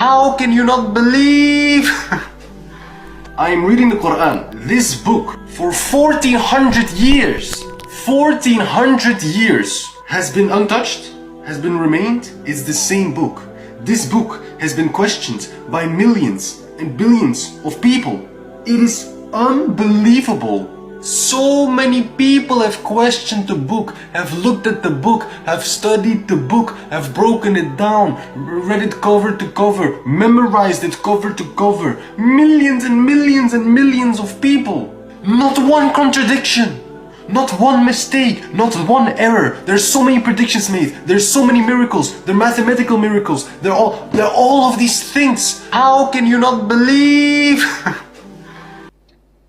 How can you not believe? I am reading the Quran, this book, for 1400 years. 1400 years has been untouched, has been remained. It's the same book. This book has been questioned by millions and billions of people. It is unbelievable. So many people have questioned the book, have looked at the book, have studied the book, have broken it down, read it cover to cover, memorized it cover to cover. Millions and millions and millions of people. Not one contradiction. Not one mistake, not one error. There's so many predictions made. There's so many miracles. They're mathematical miracles. They're all of these things. How can you not believe?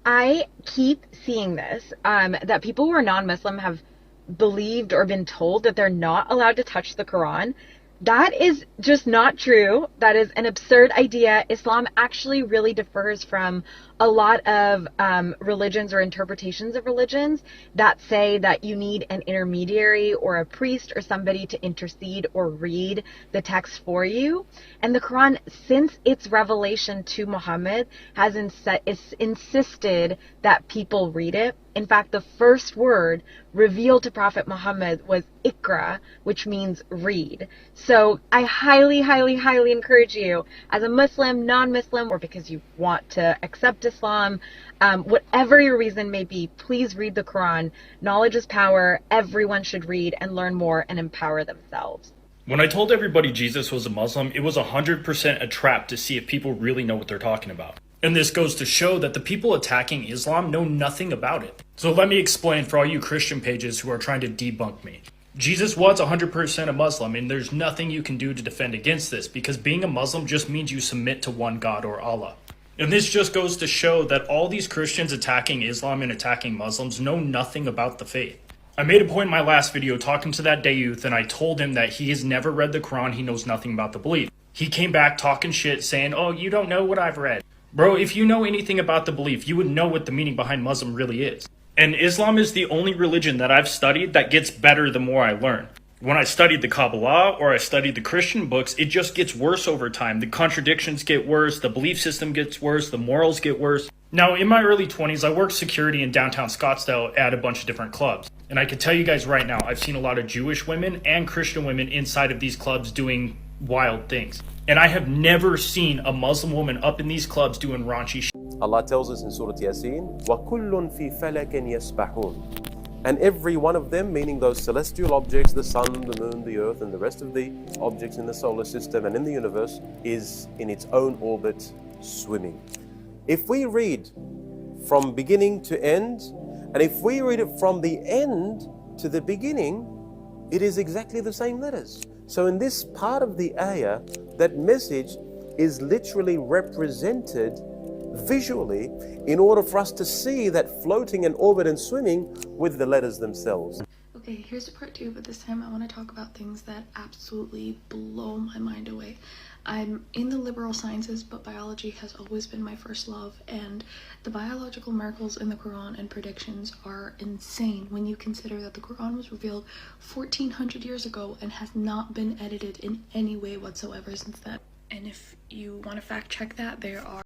I keep seeing this, that people who are non-Muslim have believed or been told that they're not allowed to touch the Quran. That is just not true. That is an absurd idea. Islam actually really differs from a lot of religions or interpretations of religions that say that you need an intermediary or a priest or somebody to intercede or read the text for you. And the Quran, since its revelation to Muhammad, has insisted that people read it. In fact, the first word revealed to Prophet Muhammad was Iqra, which means read. So I highly, highly, highly encourage you, as a Muslim, non-Muslim, or because you want to accept Islam, whatever your reason may be, please read the Quran. Knowledge is power. Everyone should read and learn more and empower themselves. When I told everybody Jesus was a Muslim, it was 100% a trap to see if people really know what they're talking about. And this goes to show that the people attacking Islam know nothing about it. So let me explain for all you Christian pages who are trying to debunk me. Jesus was 100% a Muslim, and there's nothing you can do to defend against this, because being a Muslim just means you submit to one God or Allah. And this just goes to show that all these Christians attacking Islam and attacking Muslims know nothing about the faith. I made a point in my last video talking to that day youth, and I told him that he has never read the Quran, he knows nothing about the belief. He came back talking shit, saying, "Oh, you don't know what I've read." Bro, if you know anything about the belief, you would know what the meaning behind Muslim really is. And Islam is the only religion that I've studied that gets better the more I learn. When I studied the Kabbalah or I studied the Christian books, it just gets worse over time. The contradictions get worse, the belief system gets worse, the morals get worse. Now, in my early 20s, I worked security in downtown Scottsdale at a bunch of different clubs. And I can tell you guys right now, I've seen a lot of Jewish women and Christian women inside of these clubs doing wild things. And I have never seen a Muslim woman up in these clubs doing raunchy shit. Allah tells us in Surah Yasin, وَكُلٌّ فِي فَلَكٍ يَسْبَحُونَ. And every one of them, meaning those celestial objects, the sun, the moon, the earth, and the rest of the objects in the solar system and in the universe, is in its own orbit swimming. If we read from beginning to end, and if we read it from the end to the beginning, it is exactly the same letters. So in this part of the ayah, that message is literally represented visually in order for us to see that floating and orbit and swimming with the letters themselves. Okay, here's a part 2, but this time I want to talk about things that absolutely blow my mind away. I'm in the liberal sciences, but biology has always been my first love, and the biological miracles in the Quran and predictions are insane when you consider that the Quran was revealed 1400 years ago and has not been edited in any way whatsoever since then. And if you want to fact check that, there are